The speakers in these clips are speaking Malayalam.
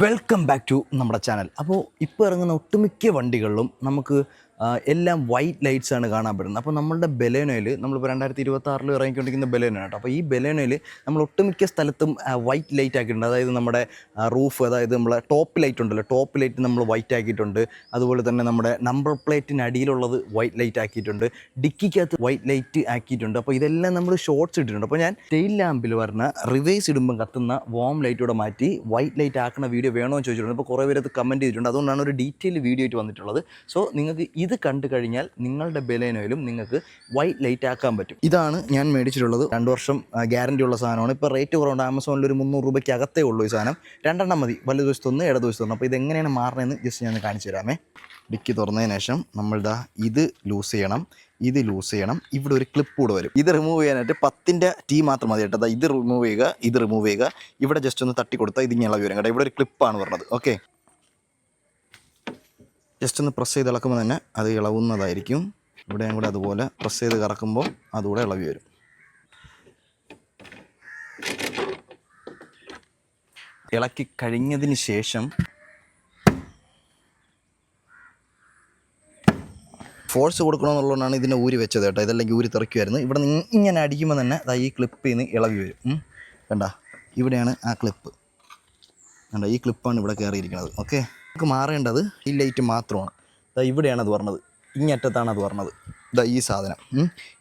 വെൽക്കം ബാക്ക് ടു നമ്മുടെ ചാനൽ. അപ്പോൾ ഇപ്പോൾ ഇറങ്ങുന്ന ഒട്ടുമിക്ക വണ്ടികളിലും നമുക്ക് എല്ലാം വൈറ്റ് ലൈറ്റ്സ് ആണ് കാണാൻ പറ്റുന്നത്. അപ്പോൾ നമ്മളുടെ ബലേനോയിൽ നമ്മളിപ്പോൾ 2026 ഇറങ്ങിക്കൊണ്ടിരിക്കുന്ന ബലേനോ കേട്ടോ. അപ്പോൾ ഈ ബലേനോയിൽ നമ്മൾ ഒട്ടുമിക്ക സ്ഥലത്തും വൈറ്റ് ലൈറ്റ് ആക്കിയിട്ടുണ്ട്. അതായത് നമ്മുടെ റൂഫ്, അതായത് നമ്മളെ ടോപ്പ് ലൈറ്റ് ഉണ്ടല്ലോ, ടോപ്പ് ലൈറ്റ് നമ്മൾ വൈറ്റ് ആക്കിയിട്ടുണ്ട്. അതുപോലെ തന്നെ നമ്മുടെ നമ്പർ പ്ലേറ്റിന് അടിയിലുള്ളത് വൈറ്റ് ലൈറ്റ് ആക്കിയിട്ടുണ്ട്. ഡിക്കിക്കകത്ത് വൈറ്റ് ലൈറ്റ് ആക്കിയിട്ടുണ്ട്. അപ്പോൾ ഇതെല്ലാം നമ്മൾ ഷോർട്ട്സ് ഇട്ടിട്ടുണ്ട്. അപ്പോൾ ഞാൻ ടെയിൽ ലാമ്പിൽ വരുന്ന റിവേഴ്സ് ഇടുമ്പം കത്തുന്ന വോം ലൈറ്റോടെ മാറ്റി വൈറ്റ് ലൈറ്റ് ആക്കുന്ന വീഡിയോ വേണമെന്ന് ചോദിച്ചിട്ടുണ്ട്. അപ്പോൾ കുറേ പേര് അത് കമൻറ്റ് ചെയ്തിട്ടുണ്ട്. അതുകൊണ്ടാണ് ഒരു ഡീറ്റെയിൽ വീഡിയോ ആയിട്ട് വന്നിട്ടുള്ളത്. സോ നിങ്ങൾക്ക് ഇത് കണ്ടു കഴിഞ്ഞാൽ നിങ്ങളുടെ ബലേനോയിലും നിങ്ങൾക്ക് വൈറ്റ് ലൈറ്റ് ആക്കാൻ പറ്റും. ഇതാണ് ഞാൻ മേടിച്ചിട്ടുള്ളത്. 2 വർഷം ഗ്യാരണ്ടി ഉള്ള സാധനമാണ്. ഇപ്പോൾ റേറ്റ് കുറവുണ്ട്. ആമസോണിൽ ഒരു 300 രൂപയ്ക്ക് അകത്തേ ഉള്ളൂ ഈ സാധനം. 2 മതി, വലതു വശത്തൊന്ന് ഇടതു വശത്തൊന്ന്. അപ്പോൾ ഇതെങ്ങനെയാണ് മാറണമെന്ന് ജസ്റ്റ് ഞാൻ കാണിച്ചു തരാമേ. ഡിക്കി തുറന്നതിന് ശേഷം നമ്മളുടെ ഇത് ലൂസ് ചെയ്യണം, ഇത് ലൂസ് ചെയ്യണം. ഇവിടെ ഒരു ക്ലിപ്പ് കൂടെ വരും. ഇത് റിമൂവ് ചെയ്യാനായിട്ട് 10ൻ്റെ ടീ മാത്രം മതി കേട്ടോ. ഇത് റിമൂവ് ചെയ്യുക, ഇത് റിമൂവ് ചെയ്യുക. ഇവിടെ ജസ്റ്റ് ഒന്ന് തട്ടി കൊടുത്താൽ ഇതിങ്ങനെ ഇളകി വരും കേട്ടോ. ഇവിടെ ഒരു ക്ലിപ്പാണ് പറഞ്ഞത്. ഓക്കെ, ജസ്റ്റ് ഒന്ന് പ്രസ് ചെയ്ത് ഇളക്കുമ്പോൾ തന്നെ അത് ഇളകുന്നതായിരിക്കും. ഇവിടെയും കൂടെ അതുപോലെ പ്രസ് ചെയ്ത് കറക്കുമ്പോൾ അതുകൂടെ ഇളകി വരും. ഇളക്കി കഴിഞ്ഞതിന് ശേഷം ഫോഴ്സ് കൊടുക്കണമെന്നുള്ളതാണ് ഇതിനെ ഊരി വെച്ചത് കേട്ടോ. ഇതല്ലെങ്കിൽ ഊരി തെറിക്കുമായിരുന്നു. ഇവിടെ ഇങ്ങനെ അടിക്കുമ്പോൾ തന്നെ ഈ ക്ലിപ്പിൽ നിന്ന് ഇളകി വരും. കണ്ട, ഇവിടെയാണ് ആ ക്ലിപ്പ്. കണ്ട, ഈ ക്ലിപ്പാണ് ഇവിടെ കയറിയിരിക്കുന്നത്. ഓക്കെ, നമുക്ക് മാറേണ്ടത് ഈ ലൈറ്റ് മാത്രമാണ്. ഇവിടെയാണ് അത് പറഞ്ഞത്, ഇങ്ങറ്റത്താണ് അത് പറഞ്ഞത്. ഈ സാധനം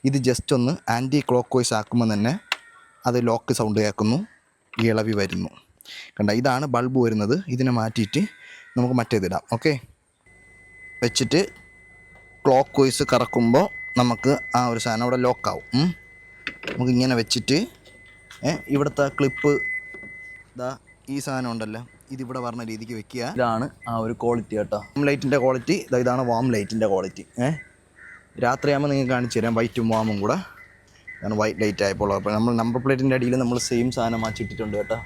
ഇത് ജസ്റ്റ് ഒന്ന് ആൻറ്റി ക്ലോക്ക് വൈസ് ആക്കുമ്പോൾ തന്നെ അത് ലോക്ക് സൗണ്ട് കേൾക്കുന്നു, ഈ ഇളവി വരുന്നു. കണ്ട, ഇതാണ് ബൾബ് വരുന്നത്. ഇതിനെ മാറ്റിയിട്ട് നമുക്ക് മറ്റേതിടാം. ഓക്കെ, വെച്ചിട്ട് ക്ലോക്ക് വൈസ് കറക്കുമ്പോൾ നമുക്ക് ആ ഒരു സാധനം അവിടെ ലോക്കാവും. നമുക്കിങ്ങനെ വെച്ചിട്ട് ഇവിടുത്തെ ക്ലിപ്പ് ഈ സാധനം ഉണ്ടല്ലോ, ഇതിവിടെ പറഞ്ഞ രീതിക്ക് വെക്കുക. ഇതാണ് ആ ഒരു ക്വാളിറ്റി കേട്ടോ, വാം ലൈറ്റിൻ്റെ ക്വാളിറ്റി. ഇതാണ് വാം ലൈറ്റിൻ്റെ ക്വാളിറ്റി. രാത്രിയാകുമ്പോൾ നിങ്ങൾക്ക് കാണിച്ചു തരാം, വൈറ്റും വാമും കൂടെ. ഇതാണ് വൈറ്റ് ലൈറ്റ് ആയപ്പോൾ. അപ്പോൾ നമ്മൾ നമ്പർ പ്ലേറ്റിൻ്റെ അടിയിൽ നമ്മൾ സെയിം സാധനം മാറ്റിയിട്ടിട്ടുണ്ട് കേട്ടോ.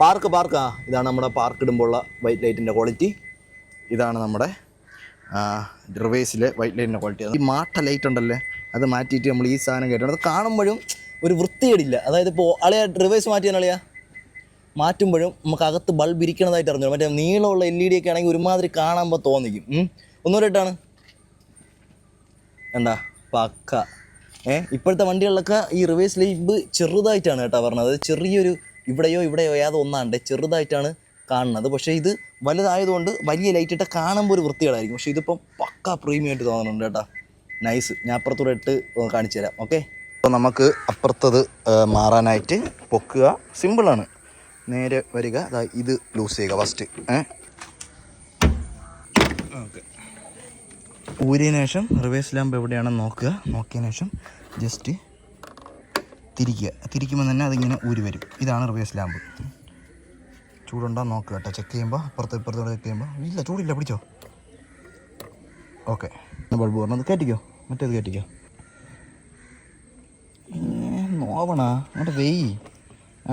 പാർക്കാ ഇതാണ് നമ്മുടെ പാർക്ക് ഇടുമ്പോഴുള്ള വൈറ്റ് ലൈറ്റിൻ്റെ ക്വാളിറ്റി. ഇതാണ് നമ്മുടെ റിവേഴ്സിലെ വൈറ്റ് ലൈറ്റിൻ്റെ ക്വാളിറ്റി. ഈ മാട്ട ലൈറ്റ് ഉണ്ടല്ലേ, അത് മാറ്റിയിട്ട് നമ്മൾ ഈ സാധനം കേട്ടോ. അത് കാണുമ്പോഴും ഒരു വൃത്തികേടില്ല. അതായത് ഇപ്പോൾ അളിയാ റിവേഴ്സ് മാറ്റിയാൽ അളിയാ മാറ്റുമ്പോഴും നമുക്ക് അകത്ത് ബൾബ് ഇരിക്കണതായിട്ട് അറിഞ്ഞു. മറ്റേ നീളമുള്ള LED ഒക്കെ ആണെങ്കിൽ ഒരുമാതിരി കാണുമ്പോൾ തോന്നിക്കും. ഒന്നുകൂടെയിട്ടാണ് എന്താ പക്ക. ഇപ്പോഴത്തെ വണ്ടികളിലൊക്കെ ഈ റിവേഴ്സ് ലൈറ്റ് ചെറുതായിട്ടാണ് കേട്ടോ പറഞ്ഞത്. ചെറിയൊരു ഇവിടെയോ ഏതൊന്നാണ്ട് ചെറുതായിട്ടാണ് കാണുന്നത്. പക്ഷേ ഇത് വലുതായതുകൊണ്ട് വലിയ ലൈറ്റ് ഇട്ട് കാണുമ്പോൾ ഒരു വൃത്തികേടായിരിക്കും. പക്ഷേ ഇതിപ്പം പക്ക പ്രീമിയം ആയിട്ട് തോന്നുന്നുണ്ട് കേട്ടോ. നൈസ്. ഞാൻ അപ്പുറത്തൂടെ ഇട്ട് കാണിച്ചു തരാം. ഓക്കെ, അപ്പോൾ നമുക്ക് അപ്പുറത്തത് മാറാനായിട്ട് പൊക്കുക. സിമ്പിളാണ്. നേരെ വരിക, ഇത് ലൂസ് ചെയ്യുക ഫസ്റ്റ്. ഓക്കെ, ഊരിയതിന് ശേഷം റിവേഴ്സ് ലാമ്പ് എവിടെയാണെന്ന് നോക്കുക. നോക്കിയതിന് ശേഷം ജസ്റ്റ് തിരിക്കുമ്പോൾ തന്നെ അതിങ്ങനെ ഊരി വരും. ഇതാണ് റിവേഴ്സ് ലാമ്പ്. ചൂടുണ്ടോ നോക്കുക കേട്ടോ. ചെക്ക് ചെയ്യുമ്പോൾ ഇപ്പുറത്തോടെ ചെക്ക് ചെയ്യുമ്പോൾ ഇല്ല, ചൂടില്ല, പിടിച്ചോ. ഓക്കെ, ബൾബ് പറഞ്ഞത് കയറ്റിക്കോ, മറ്റേത് കയറ്റിക്കോ. നോവണ അങ്ങോട്ട് വെയ്.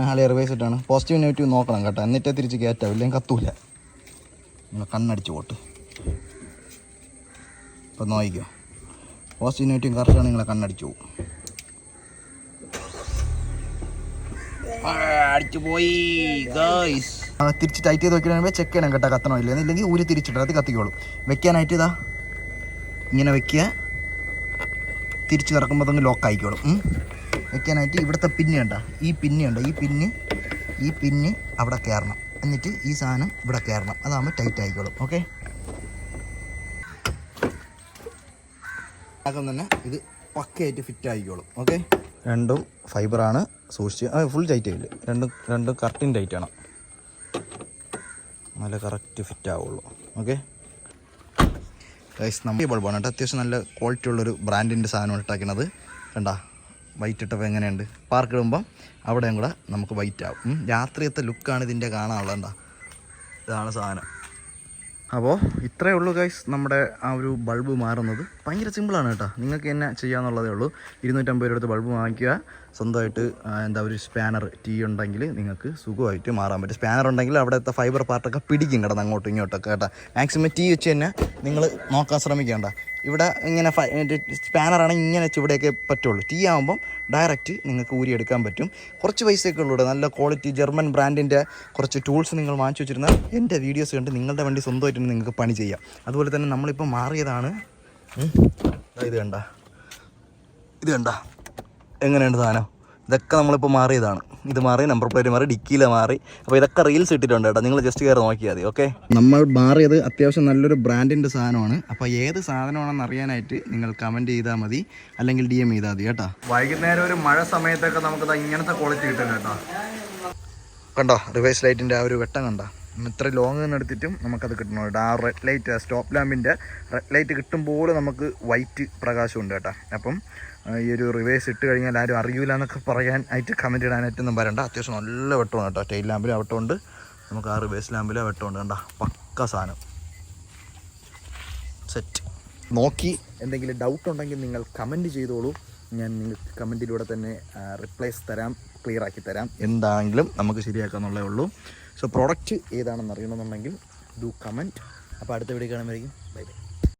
ആളെ റിവേഴ്സ് ഇട്ടാണ്. പോസിറ്റീവ് നെഗറ്റീവ് നോക്കണം കേട്ടോ, എന്നിട്ടേ തിരിച്ച് കയറ്റാവും, ഇല്ലെങ്കിൽ കത്തൂല. നിങ്ങൾ കണ്ണടിച്ച് പോട്ട്. ഇപ്പം നോക്കിക്കോ, പോസിറ്റീവ് നെഗറ്റീവ് കറക്റ്റാണ്, നിങ്ങളെ കണ്ണടിച്ച് പോകും. അടിച്ചു പോയി ഗൈസ്. തിരിച്ച് ടൈറ്റ് ചെയ്ത് വെക്കണമെങ്കിൽ ചെക്ക് ചെയ്യണം കേട്ടോ, കത്തണോ ഇല്ല. എന്നില്ലെങ്കിൽ ഊരി തിരിച്ചിട്ട് അത് കത്തിക്കോളും. വെക്കാനായിട്ട് ഇങ്ങനെ വെക്കുക. തിരിച്ച് കിടക്കുമ്പോൾ തന്നെ ലോക്ക് ആയിക്കോളും. വെക്കാനായിട്ട് ഇവിടുത്തെ പിന്ന് കണ്ട, ഈ പിന്ന് അവിടെ കയറണം. എന്നിട്ട് ഈ സാധനം ഇവിടെ കയറണം. അതാകുമ്പോൾ ടൈറ്റ് ആയിക്കോളും. ഓക്കെ, ആകും തന്നെ ഇത് പക്കയായിട്ട് ഫിറ്റ് ആയിക്കോളും. ഓക്കെ, രണ്ടും ഫൈബറാണ്. സൂക്ഷിച്ച് ഫുൾ ടൈറ്റ് ആയില്ല. രണ്ടും കറക്റ്റും ടൈറ്റ് ആണ്. നല്ല കറക്റ്റ് ഫിറ്റ് ആവുള്ളൂ. ഓക്കെ ഗൈസ്, നമ്മൾ ഈ ബൾബാണ് കേട്ടോ. അത്യാവശ്യം നല്ല ക്വാളിറ്റി ഉള്ളൊരു ബ്രാൻഡിൻ്റെ സാധനമാണ് ഇട്ടാക്കുന്നത്. കണ്ട, വൈറ്റ് ഇട്ടപ്പോൾ എങ്ങനെയുണ്ട്. പാർക്ക് ഇടുമ്പം അവിടെയും കൂടെ നമുക്ക് വൈറ്റ് ആവും. രാത്രിയത്തെ ലുക്കാണ് ഇതിൻ്റെ കാണാനുള്ളത്. കണ്ട, ഇതാണ് സാധനം. അപ്പോൾ ഇത്രയേ ഉള്ളൂ ഗൈസ്, നമ്മുടെ ആ ഒരു ബൾബ് മാറുന്നത്. ഭയങ്കര സിമ്പിളാണ് കേട്ടോ. നിങ്ങൾക്ക് തന്നെ ചെയ്യാമെന്നുള്ളതേ ഉള്ളൂ. 250 രൂപ എടുത്ത് ബൾബ് വാങ്ങിക്കുക, സ്വന്തമായിട്ട് എന്താ ഒരു സ്പാനർ ടീ ഉണ്ടെങ്കിൽ നിങ്ങൾക്ക് സുഖമായിട്ട് മാറാൻ പറ്റും. സ്പാനർ ഉണ്ടെങ്കിൽ അവിടുത്തെ ഫൈബർ പാർട്ടൊക്കെ പിടിക്കും കിടന്ന് അങ്ങോട്ടും ഇങ്ങോട്ടൊക്കെ കേട്ടോ. മാക്സിമം ടീ വെച്ച് തന്നെ നിങ്ങൾ നോക്കാൻ ശ്രമിക്കേണ്ട. ഇവിടെ ഇങ്ങനെ സ്പാനറാണെങ്കിൽ ഇങ്ങനെ വെച്ച് ഇവിടെയൊക്കെ പറ്റുള്ളൂ. ടീ ആകുമ്പം ഡയറക്റ്റ് നിങ്ങൾക്ക് ഊരിയെടുക്കാൻ പറ്റും. കുറച്ച് പൈസയൊക്കെ ഉള്ളൂ. നല്ല ക്വാളിറ്റി ജർമ്മൻ ബ്രാൻഡിൻ്റെ കുറച്ച് ടൂൾസ് നിങ്ങൾ വാങ്ങിച്ചു വെച്ചിരുന്നാൽ എൻ്റെ വീഡിയോസ് കണ്ട് നിങ്ങളുടെ വണ്ടി സ്വന്തമായിട്ട് നിങ്ങൾക്ക് പണി ചെയ്യാം. അതുപോലെ തന്നെ നമ്മളിപ്പോൾ മാറിയതാണ്. ഇത് കണ്ട എങ്ങനെയുണ്ട് സാധനം? ഇതൊക്കെ നമ്മളിപ്പോൾ മാറിയതാണ്. ഇത് മാറി, നമ്പർ പ്ലേറ്റ് മാറി, ഡിക്കിയിലെ മാറി. അപ്പോൾ ഇതൊക്കെ റീൽസ് ഇട്ടിട്ടുണ്ട് കേട്ടോ. നിങ്ങൾ ജസ്റ്റ് കയറി നോക്കിയാൽ മതി. ഓക്കെ, നമ്മൾ മാറിയത് അത്യാവശ്യം നല്ലൊരു ബ്രാൻഡിൻ്റെ സാധനമാണ്. അപ്പോൾ ഏത് സാധനമാണെന്ന് അറിയാനായിട്ട് നിങ്ങൾ കമൻറ്റ് ചെയ്താൽ മതി, അല്ലെങ്കിൽ DM ചെയ്താൽ മതി കേട്ടോ. വൈകുന്നേരം ഒരു മഴ സമയത്തൊക്കെ നമുക്കത് ഇങ്ങനത്തെ ക്വാളിറ്റി കിട്ടും കേട്ടോ. കണ്ടോ റിവേഴ്സ് ലൈറ്റിൻ്റെ ആ ഒരു വെട്ടം കണ്ടോ? ഇത്ര ലോങ് നിന്ന് എടുത്തിട്ടും നമുക്കത് കിട്ടണുണ്ട്. ആ റെഡ് ലൈറ്റ്, സ്റ്റോപ്പ് ലാമ്പിൻ്റെ റെഡ് ലൈറ്റ് കിട്ടുമ്പോൾ നമുക്ക് വൈറ്റ് പ്രകാശമുണ്ട് കേട്ടോ. അപ്പം ഈ ഒരു റിവേഴ്സ് ഇട്ട് കഴിഞ്ഞാൽ ആരും അറിയില്ല എന്നൊക്കെ പറയാനായിട്ട് കമൻറ്റ് ഇടാനായിട്ടൊന്നും വരണ്ട. അത്യാവശ്യം നല്ല വെട്ടമാണ് കേട്ടോ. ടെയിൽ ലാമ്പിലെ വെട്ടമുണ്ട്, നമുക്ക് ആ റിവേഴ്സ് ലാമ്പിലെ വെട്ടമുണ്ട്. കണ്ടോ, പക്ക സാധനം സെറ്റ്. നോക്കി എന്തെങ്കിലും ഡൗട്ട് ഉണ്ടെങ്കിൽ നിങ്ങൾ കമൻറ്റ് ചെയ്തോളൂ. ഞാൻ നിങ്ങൾക്ക് കമൻറ്റിലൂടെ തന്നെ റിപ്ലൈസ് തരാം, ക്ലിയർ ആക്കി തരാം. എന്താണെങ്കിലും നമുക്ക് ശരിയാക്കാന്നുള്ളേ ഉള്ളൂ. സോ പ്രോഡക്റ്റ് ഏതാണെന്ന് അറിയണമെന്നുണ്ടെങ്കിൽ ഡു കമൻറ്റ്. അപ്പോൾ അടുത്ത വീഡിയോ കാണുമ്പോഴേക്കും ബൈ ബൈ.